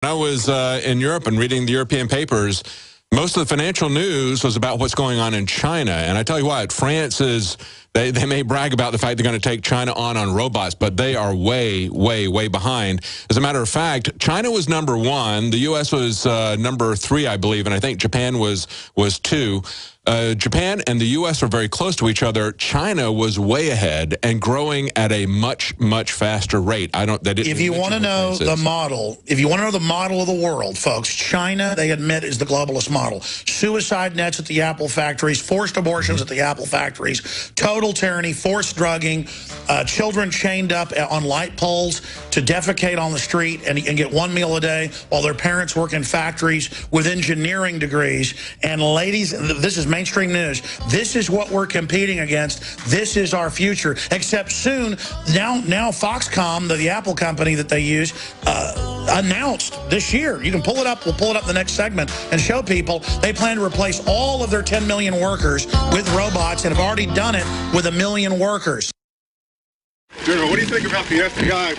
When I was in Europe and reading the European papers, most of the financial news was about what's going on in China. And I tell you what, France is, they may brag about the fact they're going to take China on robots, but they are way, way, way behind. As a matter of fact, China was #1. The U.S. was #3, I believe, and I think Japan was 2. Japan and the U.S. are very close to each other. China was way ahead and growing at a much, much faster rate. If you want to know the model, if you want to know the model of the world, folks, China, they admit, is the globalist model. Suicide nets at the Apple factories, forced abortions at the Apple factories, total tyranny, forced drugging, children chained up on light poles to defecate on the street and get one meal a day while their parents work in factories with engineering degrees. And ladies, this is mainstream news. This is what we're competing against. This is our future. Except soon, now Foxconn, the Apple company that they use, announced this year, you can pull it up, we'll pull it up in the next segment and show people, they plan to replace all of their 10 million workers with robots and have already done it with 1 million workers. General, what do you think about the FBI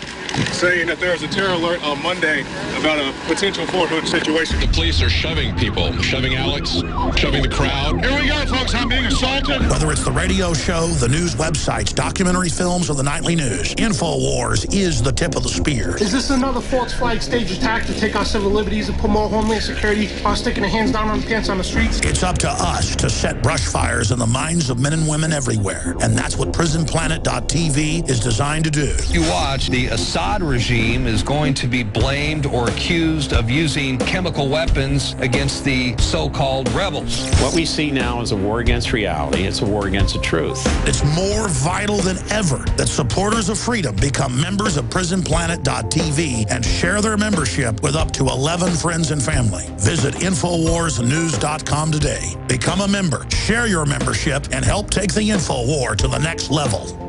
saying that there's a terror alert on Monday about a potential Fort Hood situation? The police are shoving people, shoving Alex, shoving the crowd. Here we go, folks. I'm being assaulted. Whether it's the radio show, the news websites, documentary films, or the nightly news, InfoWars is the tip of the spear. Is this another false flag stage attack to take our civil liberties and put more homeland security while sticking their hands down on the pants on the streets? It's up to us to set brush fires in the minds of men and women everywhere. And that's what PrisonPlanet.tv is designed to do. You watch, the Assad regime is going to be blamed or accused of using chemical weapons against the so-called rebels. What we see now is a war against reality. It's a war against the truth. It's more vital than ever that supporters of freedom become members of PrisonPlanet.tv and share their membership with up to 11 friends and family. Visit InfoWarsNews.com today. Become a member, share your membership, and help take the InfoWar to the next level.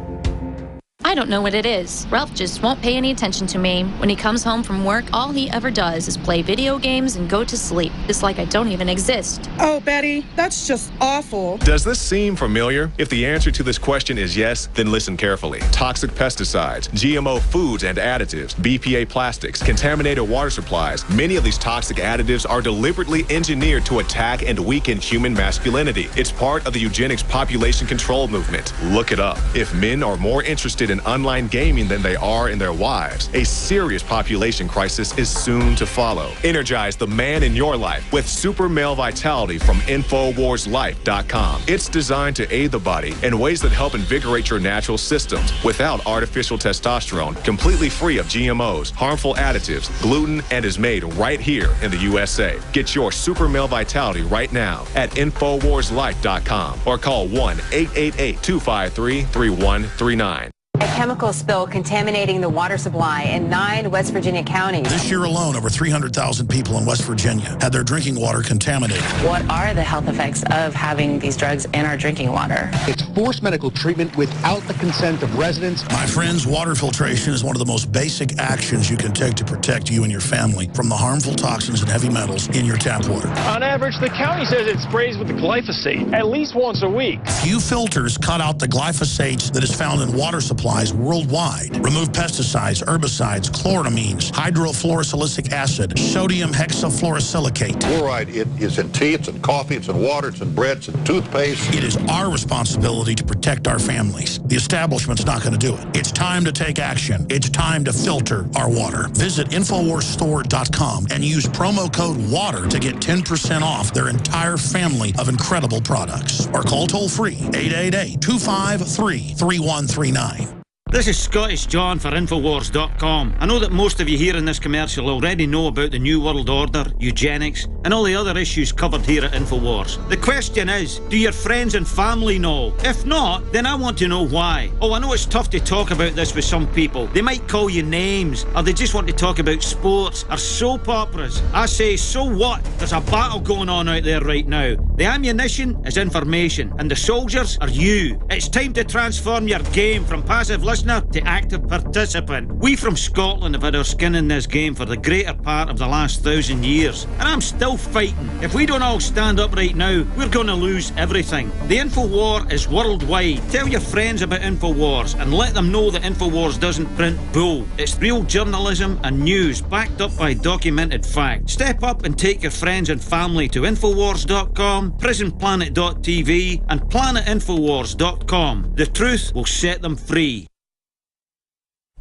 I don't know what it is. Ralph just won't pay any attention to me. When he comes home from work, all he ever does is play video games and go to sleep. It's like I don't even exist. Oh, Betty, that's just awful. Does this seem familiar? If the answer to this question is yes, then listen carefully. Toxic pesticides, GMO foods and additives, BPA plastics, contaminated water supplies. Many of these toxic additives are deliberately engineered to attack and weaken human masculinity. It's part of the eugenics population control movement. Look it up. If men are more interested in online gaming than they are in their wives, a serious population crisis is soon to follow. Energize the man in your life with Super Male Vitality from InfoWarsLife.com. It's designed to aid the body in ways that help invigorate your natural systems without artificial testosterone, completely free of GMOs, harmful additives, gluten, and is made right here in the USA. Get your Super Male Vitality right now at InfoWarsLife.com or call 1-888-253-3139. A chemical spill contaminating the water supply in 9 West Virginia counties. This year alone, over 300,000 people in West Virginia had their drinking water contaminated. What are the health effects of having these drugs in our drinking water? It's forced medical treatment without the consent of residents. My friends, water filtration is one of the most basic actions you can take to protect you and your family from the harmful toxins and heavy metals in your tap water. On average, the county says it sprays with the glyphosate at least once a week. Few filters cut out the glyphosate that is found in water supplies worldwide. Remove pesticides, herbicides, chloramines, hydrofluorosilicic acid, sodium hexafluorosilicate. Fluoride, it is in tea, it's in coffee, it's in water, it's in bread, it's in toothpaste. It is our responsibility to protect our families. The establishment's not going to do it. It's time to take action. It's time to filter our water. Visit InfoWarsStore.com and use promo code WATER to get 10% off their entire family of incredible products. Or call toll-free 888-253-3139. This is Scottish John for Infowars.com. I know that most of you here in this commercial already know about the New World Order, eugenics, and all the other issues covered here at Infowars. The question is, do your friends and family know? If not, then I want to know why. Oh, I know it's tough to talk about this with some people. They might call you names, or they just want to talk about sports or soap operas. I say, so what? There's a battle going on out there right now. The ammunition is information, and the soldiers are you. It's time to transform your game from passive listening listener to active participant. We from Scotland have had our skin in this game for the greater part of the last 1,000 years, and I'm still fighting. If we don't all stand up right now, we're going to lose everything. The InfoWar is worldwide. Tell your friends about InfoWars and let them know that InfoWars doesn't print bull. It's real journalism and news backed up by documented fact. Step up and take your friends and family to InfoWars.com, PrisonPlanet.tv and PlanetInfoWars.com. The truth will set them free.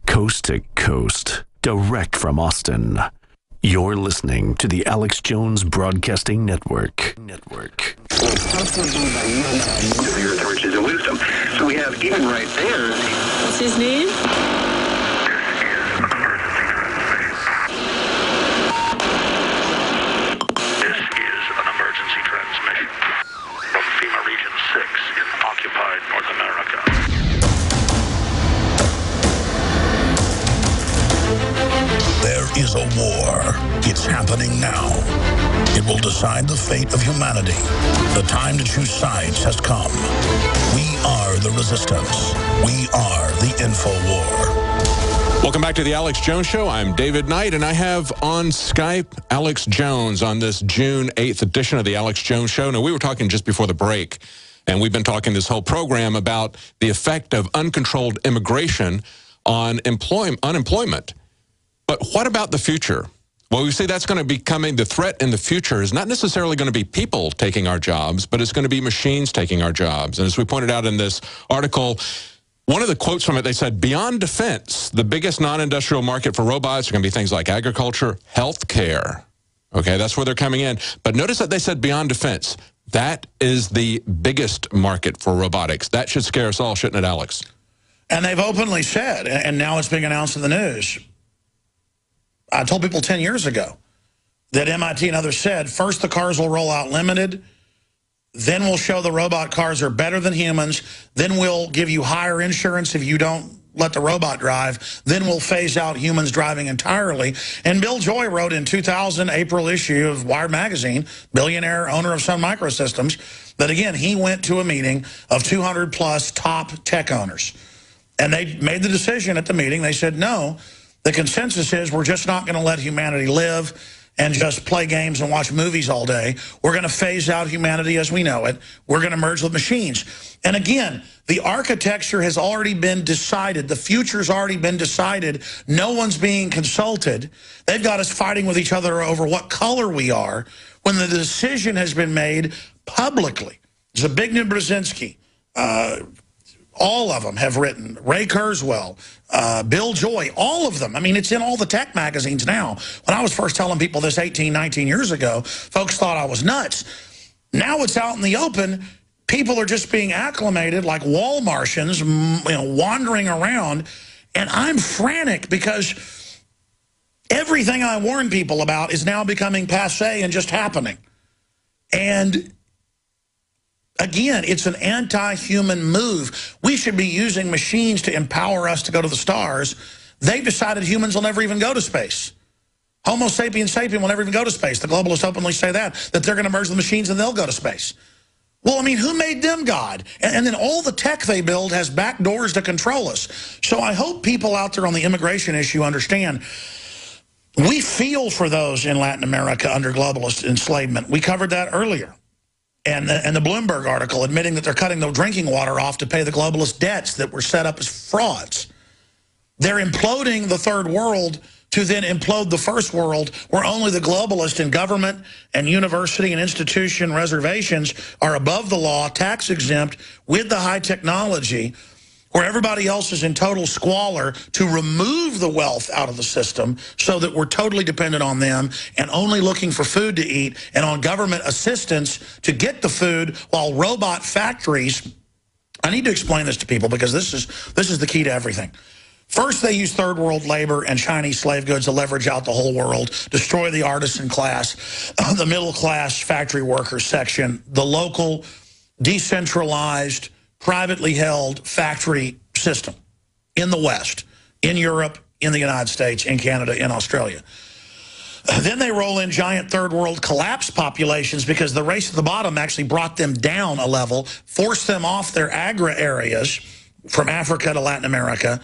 Coast to coast, direct from Austin. You're listening to the Alex Jones Broadcasting Network. The earth, riches, and wisdom. So we have even right there. What's his name? This is an emergency transmission from FEMA Region 6 in occupied North America. There is a war. It's happening now. It will decide the fate of humanity. The time to choose sides has come. We are the resistance. We are the InfoWar. Welcome back to the Alex Jones Show. I'm David Knight, and I have on Skype Alex Jones on this June 8th edition of the Alex Jones Show. Now, we were talking just before the break, and we've been talking this whole program about the effect of uncontrolled immigration on unemployment. But what about the future? Well, we see that's going to be coming. The threat in the future is not necessarily going to be people taking our jobs, but it's going to be machines taking our jobs. And as we pointed out in this article, one of the quotes from it, they said, beyond defense, the biggest non-industrial market for robots are going to be things like agriculture, healthcare. Okay, that's where they're coming in. But notice that they said beyond defense. That is the biggest market for robotics. That should scare us all, shouldn't it, Alex? And they've openly said, and now it's being announced in the news, I told people 10 years ago that MIT and others said, first the cars will roll out limited, then we'll show the robot cars are better than humans, then we'll give you higher insurance if you don't let the robot drive, then we'll phase out humans driving entirely. And Bill Joy wrote in 2000, April issue of Wired magazine, billionaire owner of Sun Microsystems, that again, he went to a meeting of 200 plus top tech owners. And they made the decision at the meeting, they said, no, the consensus is we're just not going to let humanity live and just play games and watch movies all day. We're going to phase out humanity as we know it. We're going to merge with machines. And again, the architecture has already been decided. The future's already been decided. No one's being consulted. They've got us fighting with each other over what color we are when the decision has been made publicly. Zbigniew Brzezinski, all of them have written, Ray Kurzweil, Bill Joy, all of them. I mean, it's in all the tech magazines now. When I was first telling people this 18, 19 years ago, folks thought I was nuts. Now it's out in the open. People are just being acclimated like wall Martians, you know, wandering around. And I'm frantic because everything I warn people about is now becoming passé and just happening. And again, it's an anti-human move. We should be using machines to empower us to go to the stars. They've decided humans will never even go to space. Homo sapiens sapien will never even go to space. The globalists openly say that they're going to merge the machines and they'll go to space. Well, I mean, who made them God? And then all the tech they build has back doors to control us. So I hope people out there on the immigration issue understand we feel for those in Latin America under globalist enslavement. We covered that earlier. And the Bloomberg article admitting that they're cutting the drinking water off to pay the globalist debts that were set up as frauds. They're imploding the third world to then implode the first world, where only the globalists in government and university and institution reservations are above the law, tax exempt, with the high technology, where everybody else is in total squalor to remove the wealth out of the system so that we're totally dependent on them and only looking for food to eat and on government assistance to get the food while robot factories. I need to explain this to people because this is the key to everything. First, they use third world labor and Chinese slave goods to leverage out the whole world, destroy the artisan class, the middle class factory workers section, the local decentralized privately held factory system in the West, in Europe, in the United States, in Canada, in Australia. Then they roll in giant third world collapse populations because the race at the bottom actually brought them down a level, forced them off their agra areas, from Africa to Latin America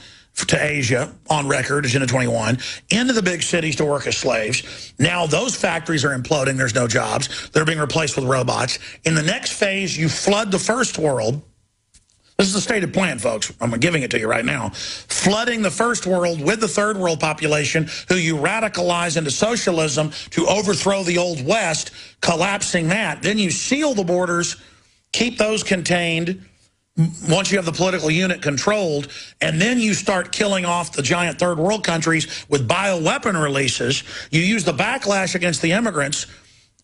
to Asia, on record, Agenda 21, into the big cities to work as slaves. Now those factories are imploding. There's no jobs. They're being replaced with robots. In the next phase, you flood the first world. This is the stated plan, folks. I'm giving it to you right now. Flooding the first world with the third world population, who you radicalize into socialism to overthrow the old West, collapsing that. Then you seal the borders, keep those contained once you have the political unit controlled, and then you start killing off the giant third world countries with bioweapon releases. You use the backlash against the immigrants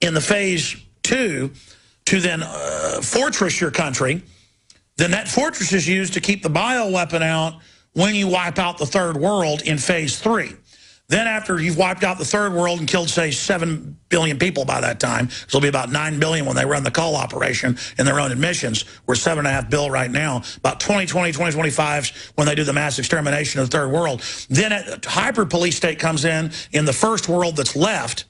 in the phase 2 to then fortress your country. Then that fortress is used to keep the bioweapon out when you wipe out the third world in phase 3. Then after you've wiped out the third world and killed, say, 7 billion people by that time, it'll be about 9 billion when they run the cull operation in their own admissions. We're 7.5 billion right now. About 2020, 2025 when they do the mass extermination of the third world. Then a hyper-police state comes in the first world that's left.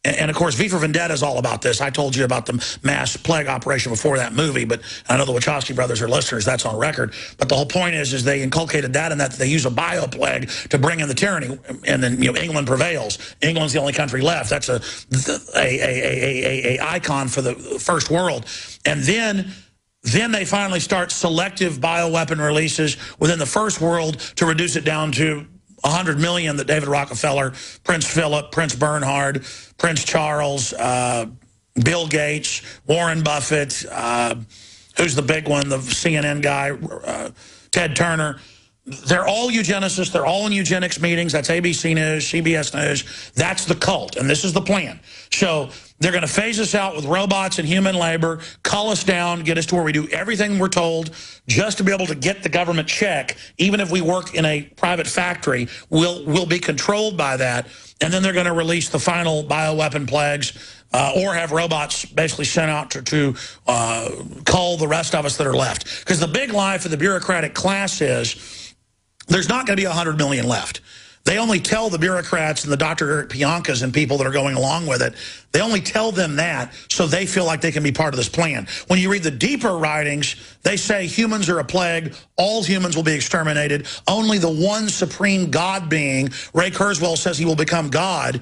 And of course, V for Vendetta is all about this. I told you about the mass plague operation before that movie, but I know the Wachowski brothers are listeners. That's on record. But the whole point is they inculcated that and that they use a bioplague to bring in the tyranny, and then England prevails. England's the only country left. That's a icon for the first world. And then they finally start selective bioweapon releases within the first world to reduce it down to 100 million that David Rockefeller, Prince Philip, Prince Bernhard, Prince Charles, Bill Gates, Warren Buffett, who's the big one, the CNN guy, Ted Turner. They're all eugenicists. They're all in eugenics meetings. That's ABC News, CBS News. That's the cult, and this is the plan. So they're going to phase us out with robots and human labor, cull us down, get us to where we do everything we're told just to be able to get the government check. Even if we work in a private factory, we'll be controlled by that. And then they're going to release the final bioweapon plagues or have robots basically sent out to cull the rest of us that are left. Because the big lie for the bureaucratic class is there's not going to be 100 million left. They only tell the bureaucrats and the Dr. Eric Piancas and people that are going along with it, they only tell them that so they feel like they can be part of this plan. When you read the deeper writings, they say humans are a plague, all humans will be exterminated, only the one supreme God being, Ray Kurzweil says he will become God.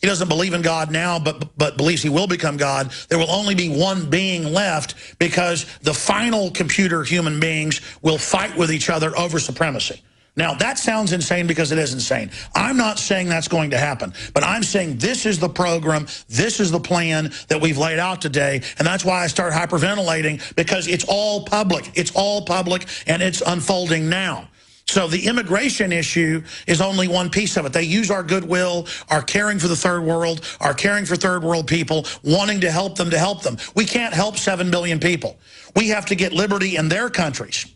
He doesn't believe in God now, but believes he will become God. There will only be one being left because the final computer human beings will fight with each other over supremacy. Now, that sounds insane because it is insane. I'm not saying that's going to happen, but I'm saying this is the program, this is the plan that we've laid out today, and that's why I start hyperventilating, because it's all public. It's all public, and it's unfolding now. So the immigration issue is only one piece of it. They use our goodwill, our caring for the third world, our caring for third world people, wanting to help them to help them. We can't help 7 billion people. We have to get liberty in their countries.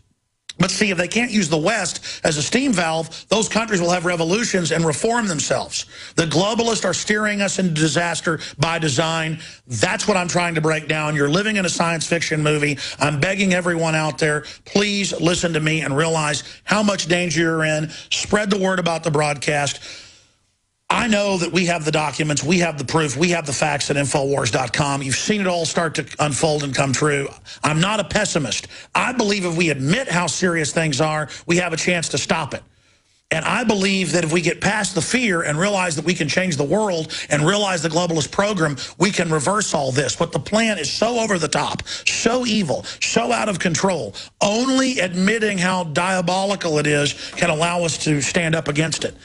But see, if they can't use the West as a steam valve, those countries will have revolutions and reform themselves. The globalists are steering us into disaster by design. That's what I'm trying to break down. You're living in a science fiction movie. I'm begging everyone out there, please listen to me and realize how much danger you're in. Spread the word about the broadcast. I know that we have the documents, we have the proof, we have the facts at Infowars.com. You've seen it all start to unfold and come true. I'm not a pessimist. I believe if we admit how serious things are, we have a chance to stop it. And I believe that if we get past the fear and realize that we can change the world and realize the globalist program, we can reverse all this. But the plan is so over the top, so evil, so out of control. Only admitting how diabolical it is can allow us to stand up against it.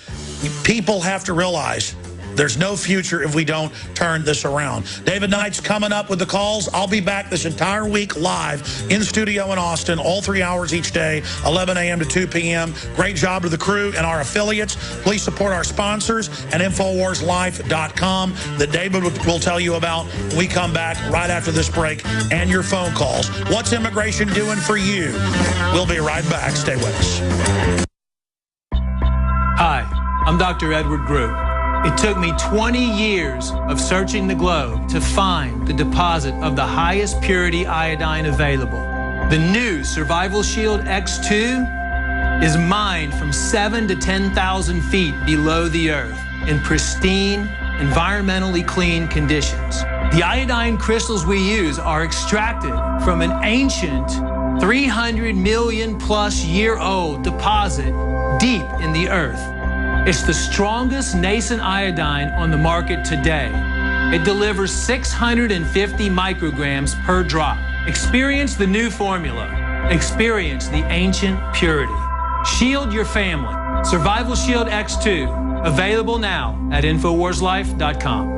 People have to realize there's no future if we don't turn this around. David Knight's coming up with the calls. I'll be back this entire week live in studio in Austin, all 3 hours each day, 11 a.m. to 2 p.m. Great job to the crew and our affiliates. Please support our sponsors at InfoWarsLife.com that David will tell you about when we come back right after this break, and your phone calls. What's immigration doing for you? We'll be right back. Stay with us. Hi, I'm Dr. Edward Group. It took me 20 years of searching the globe to find the deposit of the highest purity iodine available. The new Survival Shield X2 is mined from 7,000 to 10,000 feet below the earth in pristine, environmentally clean conditions. The iodine crystals we use are extracted from an ancient 300 million plus year old deposit deep in the earth. It's the strongest nascent iodine on the market today. It delivers 650 micrograms per drop. Experience the new formula. Experience the ancient purity. Shield your family. Survival Shield X2. Available now at InfoWarsLife.com.